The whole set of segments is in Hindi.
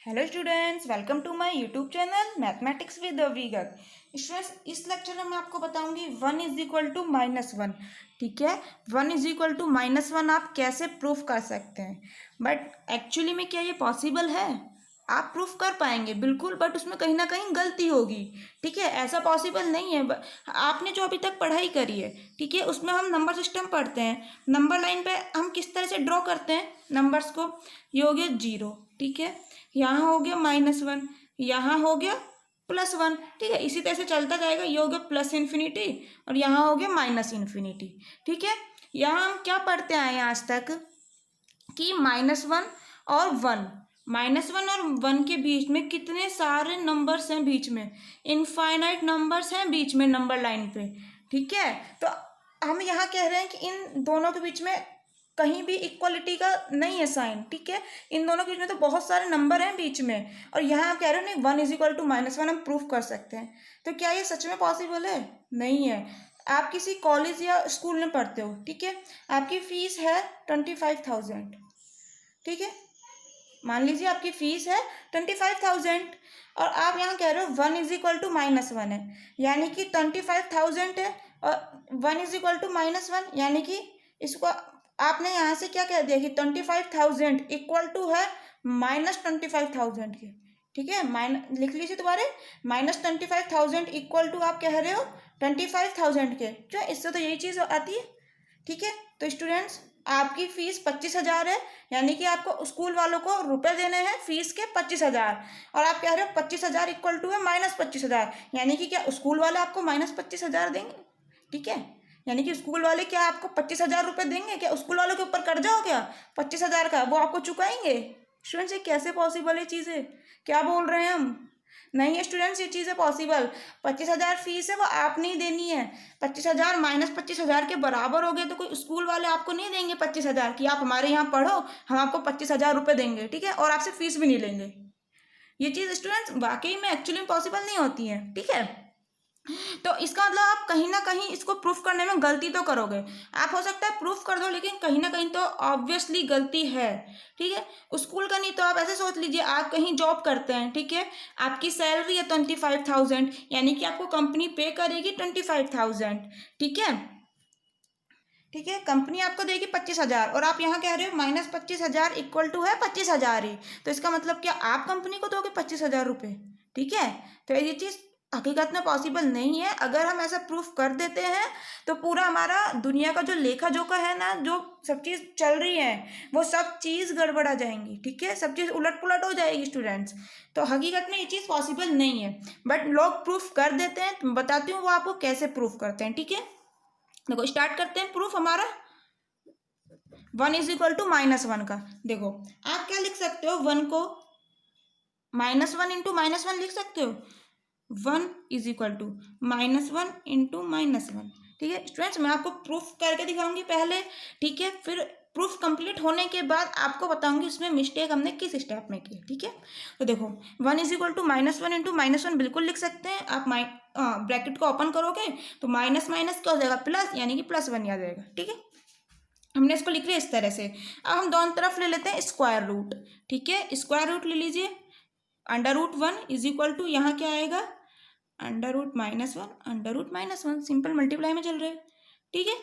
Hello students, welcome to my YouTube channel mathematics with Vigat. Students, इस लेक्चर में मैं आपको बताऊंगी 1 इज इक्वल टू -1। ठीक है, 1 इज इक्वल टू -1 आप कैसे प्रूफ कर सकते हैं। बट एक्चुअली में क्या ये पॉसिबल है? आप प्रूफ कर पाएंगे बिल्कुल, बट उसमें कहीं ना कहीं गलती होगी। ठीक है, ऐसा पॉसिबल नहीं है। आपने जो अभी तक पढ़ाई करी है, ठीक है, उसमें हम नंबर सिस्टम पढ़ते हैं। नंबर लाइन पे हम किस तरह से ड्रॉ करते हैं नंबर्स को। ये हो गया 0, ठीक है, यहाँ हो गया -1, यहाँ हो गया +1। ठीक है, इसी तरह से चलता जाएगा। ये हो गया +∞ और यहाँ हो गया -∞। ठीक है, यहाँ हम क्या पढ़ते आए हैं आज तक कि -1 और 1, -1 और 1 के बीच में कितने सारे नंबर्स हैं, बीच में इनफाइनाइट नंबर्स हैं बीच में नंबर लाइन पे। ठीक है, तो हम यहाँ कह रहे हैं कि इन दोनों के बीच में कहीं भी इक्वलिटी का नहीं है साइन। ठीक है, इन दोनों के बीच में तो बहुत सारे नंबर हैं बीच में, और यहाँ आप कह रहे हो नहीं 1 इज इक्वल टू -1 हम प्रूफ कर सकते हैं। तो क्या ये सच में पॉसिबल है? नहीं है। आप किसी कॉलेज या स्कूल में पढ़ते हो, ठीक है, आपकी फीस है 25,000। ठीक है, मान लीजिए आपकी फीस है 25,000 और आप यहाँ कह रहे हो 1 इज इक्वल टू -1 है, यानी कि 25,000 है और 1 इज इक्वल टू -1, यानी कि इसको आपने यहाँ से क्या कह दिया कि 25,000 इक्वल टू है -25,000 के। ठीक है, लिख लीजिए दोबारा, -25,000 इक्वल टू आप कह रहे हो 25,000 के। जो इससे तो यही चीज़ आती है। ठीक है, तो स्टूडेंट्स आपकी फीस 25,000 है, यानी कि आपको स्कूल वालों को रुपए देने हैं फीस के 25,000, और आप कह रहे हो 25,000 इक्वल टू है -25,000, यानी कि क्या स्कूल वाले आपको -25,000 देंगे? ठीक है, यानी कि स्कूल वाले क्या आपको 25,000 रुपये देंगे? क्या स्कूल वालों के ऊपर कर्जा हो गया 25,000 का, वो आपको चुकाएंगे? स्टूडेंट्स, ये कैसे पॉसिबल है चीज़ें? क्या बोल रहे हैं हम? नहीं है स्टूडेंट्स, ये चीज़ है पॉसिबल। 25,000 फीस है, वो आप नहीं देनी है। 25,000 -25,000 के बराबर हो गए तो कोई स्कूल वाले आपको नहीं देंगे 25,000 कि आप हमारे यहाँ पढ़ो, हम आपको 25,000 रुपये देंगे। ठीक है, और आपसे फीस भी नहीं लेंगे। ये चीज़ स्टूडेंट्स वाकई में एक्चुअली पॉसिबल नहीं होती है। ठीक है, तो इसका मतलब आप कहीं ना कहीं इसको प्रूफ करने में गलती तो करोगे। आप हो सकता है प्रूफ कर दो, लेकिन कहीं ना कहीं तो ऑब्वियसली गलती है। ठीक है, स्कूल का नहीं तो आप ऐसे सोच लीजिए, आप कहीं जॉब करते हैं, ठीक है, आपकी सैलरी है 25,000, यानी कि आपको कंपनी पे करेगी 25,000। ठीक है, ठीक है, कंपनी आपको देगी 25,000 और आप यहाँ कह रहे हो -25,000 इक्वल टू है 25,000 ही। तो इसका मतलब क्या आप कंपनी को दोगे 25,000 रुपये? ठीक है, तो ये चीज़ हकीकत में पॉसिबल नहीं है। अगर हम ऐसा प्रूफ कर देते हैं तो पूरा हमारा दुनिया का जो लेखा जोखा है ना, जो सब चीज़ चल रही है, वो सब चीज़ गड़बड़ा जाएंगी। ठीक है, सब चीज़ उलट पुलट हो जाएगी स्टूडेंट्स। तो हकीकत में ये चीज़ पॉसिबल नहीं है, बट लोग प्रूफ कर देते हैं। तो बताती हूँ वो आपको कैसे प्रूफ करते हैं। ठीक है, देखो स्टार्ट करते हैं प्रूफ हमारा 1 इज इक्वल टू -1 का। देखो आप क्या लिख सकते हो, 1 को -1 इंटू -1 लिख सकते हो। 1 इज इक्वल टू -1 इंटू -1। ठीक है स्टूडेंट्स, मैं आपको प्रूफ करके दिखाऊंगी पहले। ठीक है, फिर प्रूफ कंप्लीट होने के बाद आपको बताऊंगी इसमें मिस्टेक हमने किस स्टेप में की। ठीक है, तो देखो 1 इज इक्वल टू -1 इंटू -1 बिल्कुल लिख सकते हैं आप। ब्रैकेट को ओपन करोगे तो माइनस माइनस क्या हो जाएगा, प्लस, यानी कि +1 आ जाएगा। ठीक है, हमने इसको लिख लिया इस तरह से। अब हम दोनों तरफ ले लेते हैं स्क्वायर रूट। ठीक है, स्क्वायर रूट ले लीजिए। √1 इज इक्वल टू यहाँ क्या आएगा, √1 सिंपल मल्टीप्लाई में चल रहे हैं। ठीक है,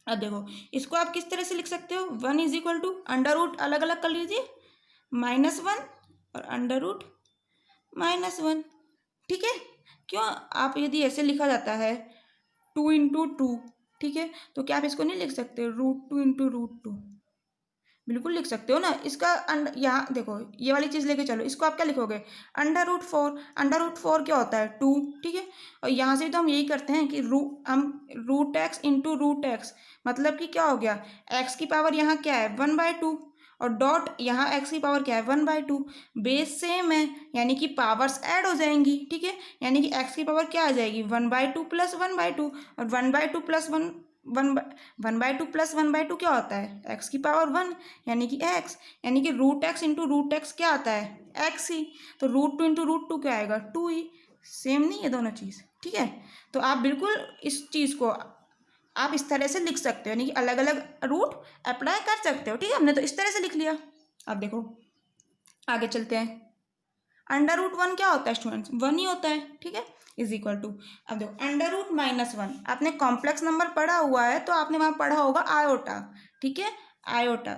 अब देखो इसको आप किस तरह से लिख सकते हो, 1 is equal to under root अलग अलग कर लीजिए, -1 और √-1। ठीक है, क्यों आप यदि ऐसे लिखा जाता है 2 इंटू 2, ठीक है, तो क्या आप इसको नहीं लिख सकते √2 इंटू √2? बिल्कुल लिख सकते हो ना। इसका यहाँ देखो ये वाली चीज़ लेके चलो, इसको आप क्या लिखोगे, √4। √4 क्या होता है, 2। ठीक है, और यहाँ से तो हम यही करते हैं कि हम √x इंटू √x, मतलब कि क्या हो गया, x की पावर यहाँ क्या है 1/2 और डॉट यहाँ x की पावर क्या है 1/2। बेस सेम है, यानी कि पावर्स ऐड हो जाएंगी। ठीक है, यानी कि x की पावर क्या आ जाएगी 1/2 + 1/2, और 1/2 + 1/2 + 1/2 क्या होता है, x की पावर 1, यानी कि x, यानी कि √x इंटू √x क्या आता है, x ही। तो √2 इंटू √2 क्या आएगा, 2 ही। सेम नहीं है दोनों चीज़। ठीक है, तो आप बिल्कुल इस चीज़ को आप इस तरह से लिख सकते हो, यानी कि अलग अलग रूट अप्लाई कर सकते हो। ठीक है, हमने तो इस तरह से लिख लिया। अब देखो आगे चलते हैं। अंडर रूट वन क्या होता है स्टूडेंट्स? वन ही होता है, ठीक है, इज इक्वल टू, अब देखो अंडर रूट माइनस वन, आपने कॉम्प्लेक्स नंबर पढ़ा हुआ है तो आपने वहाँ पढ़ा होगा आयोटा, ठीक है, आयोटा,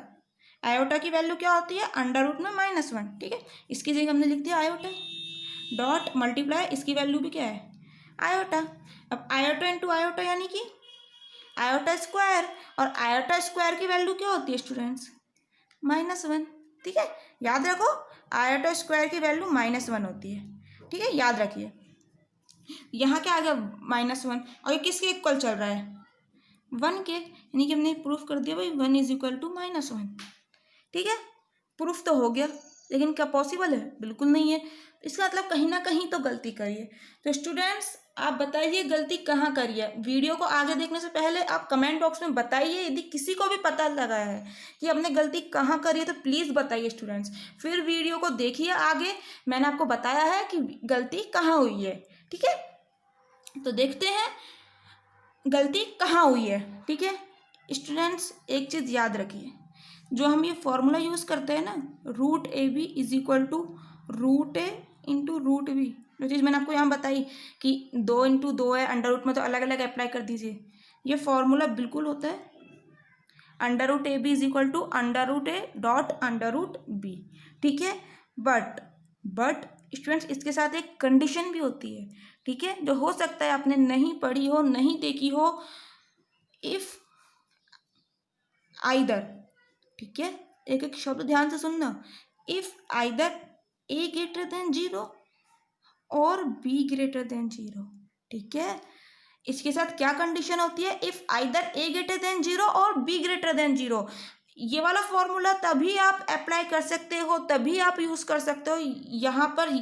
आयोटा की वैल्यू क्या होती है? अंडर रूट में माइनस वन, ठीक है, इसकी जगह हमने लिख दिया आयोटा, डॉट मल्टीप्लाई, इसकी वैल्यू भी क्या है? आयोटा। अब आयोटा इंटू आयोटा यानी कि आयोटा स्क्वायर, और आयोटा स्क्वायर की वैल्यू क्या होती है स्टूडेंट्स? माइनस वन, ठीक है, याद रखो आयोटा स्क्वायर की वैल्यू माइनस वन होती है, ठीक है, याद रखिए। यहाँ क्या आ गया? माइनस वन, और ये किसके इक्वल चल रहा है? वन के, यानी कि हमने प्रूफ कर दिया भाई one is equal to minus one, ठीक है, प्रूफ तो हो गया, लेकिन क्या पॉसिबल है? बिल्कुल नहीं है। इसका मतलब कहीं ना कहीं तो गलती करिए। तो स्टूडेंट्स आप बताइए गलती कहाँ करी है। वीडियो को आगे देखने से पहले आप कमेंट बॉक्स में बताइए, यदि किसी को भी पता लगा है कि हमने गलती कहाँ करी है तो प्लीज़ बताइए स्टूडेंट्स। फिर वीडियो को देखिए आगे, मैंने आपको बताया है कि गलती कहाँ हुई है, ठीक है। तो देखते हैं गलती कहाँ हुई है, ठीक है स्टूडेंट्स। एक चीज़ याद रखिए, जो हम ये फॉर्मूला यूज़ करते हैं ना, root A B is equal to root A into root B, जो चीज़ मैंने आपको यहाँ बताई कि 2 इंटू 2 है, अंडर रूट में तो अलग अलग अप्लाई कर दीजिए, ये फॉर्मूला बिल्कुल होता है under root A B is equal to under root A dot under root B, ठीक है। बट स्टूडेंट्स इसके साथ एक कंडीशन भी होती है, ठीक है, जो हो सकता है आपने नहीं पढ़ी हो, नहीं देखी हो। इफ आइदर, ठीक है, एक एक शब्द ध्यान से सुनना, if either A greater than zero और बी ग्रेटर देन जीरो, ठीक है। इसके साथ क्या कंडीशन होती है? If either A greater than zero और बी ग्रेटर देन जीरो। ये वाला फॉर्मूला तभी आप अप्लाई कर सकते हो, तभी आप यूज कर सकते हो यहाँ पर,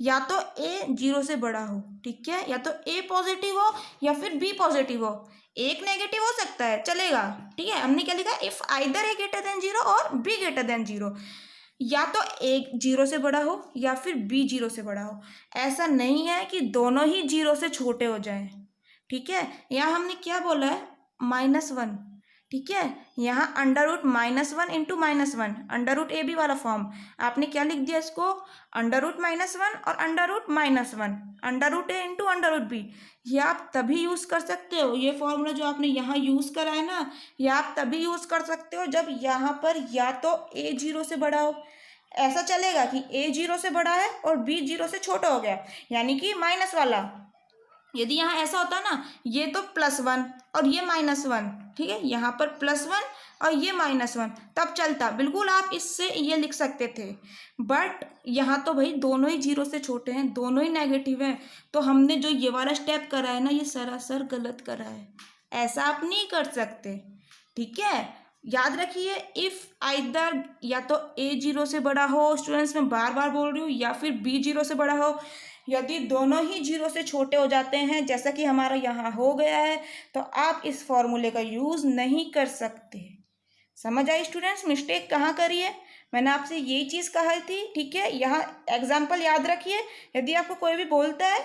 या तो ए जीरो से बड़ा हो, ठीक है, या तो ए पॉजिटिव हो या फिर बी पॉजिटिव हो, एक नेगेटिव हो सकता है चलेगा, ठीक है। हमने क्या लिखा? If either A greater than zero और बी ग्रेटर देन जीरो, या तो ए जीरो से बड़ा हो या फिर बी जीरो से बड़ा हो। ऐसा नहीं है कि दोनों ही जीरो से छोटे हो जाएं, ठीक है। यहाँ हमने क्या बोला है? माइनस वन, ठीक है, यहाँ under root minus one into minus one, under root A B वाला फॉर्म, आपने क्या लिख दिया इसको? अंडर रूट माइनस वन और under root minus one, under root A into under root B. ये आप तभी यूज कर सकते हो, ये फॉर्मूला जो आपने यहाँ यूज करा है ना, ये आप तभी यूज कर सकते हो जब यहाँ पर या तो ए जीरो से बड़ा हो, ऐसा चलेगा कि ए जीरो से बड़ा है और बी जीरो से छोटा हो गया, यानी कि माइनस वाला। यदि यहाँ ऐसा होता ना, ये तो प्लस वन और ये माइनस वन, ठीक है, यहाँ पर प्लस वन और ये माइनस वन, तब चलता, बिल्कुल आप इससे ये लिख सकते थे। बट यहाँ तो भाई दोनों ही जीरो से छोटे हैं, दोनों ही नेगेटिव हैं, तो हमने जो ये वाला स्टेप करा है ना, ये सरासर गलत करा है, ऐसा आप नहीं कर सकते, ठीक है। याद रखिए इफ आइदर या तो ए जीरो से बड़ा हो, स्टूडेंट्स मैं बार बार बोल रही हूँ, या फिर बी जीरो से बड़ा हो। यदि दोनों ही जीरो से छोटे हो जाते हैं, जैसा कि हमारा यहाँ हो गया है, तो आप इस फॉर्मूले का यूज़ नहीं कर सकते। समझ आई स्टूडेंट्स? मिस्टेक कहाँ करी है? मैंने आपसे यही चीज़ कही थी, ठीक है। यहाँ एग्जाम्पल याद रखिए, यदि आपको कोई भी बोलता है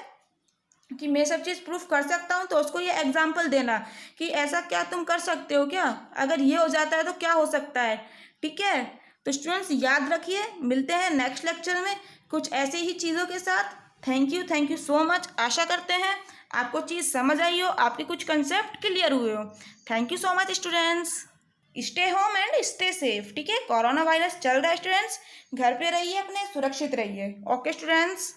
कि मैं सब चीज़ प्रूफ कर सकता हूँ, तो उसको ये एग्जाम्पल देना कि ऐसा क्या तुम कर सकते हो क्या, अगर ये हो जाता है तो क्या हो सकता है, ठीक है। तो स्टूडेंट्स याद रखिए, मिलते हैं नेक्स्ट लेक्चर में कुछ ऐसे ही चीज़ों के साथ। Thank you so much. आशा करते हैं आपको चीज़ समझ आई हो, आपके कुछ कंसेप्ट क्लियर हुए हो। Thank you so much students. Stay home and stay safe, ठीक है। कोरोना वायरस चल रहा है स्टूडेंट्स, घर पे रहिए, अपने सुरक्षित रहिए। Okay students.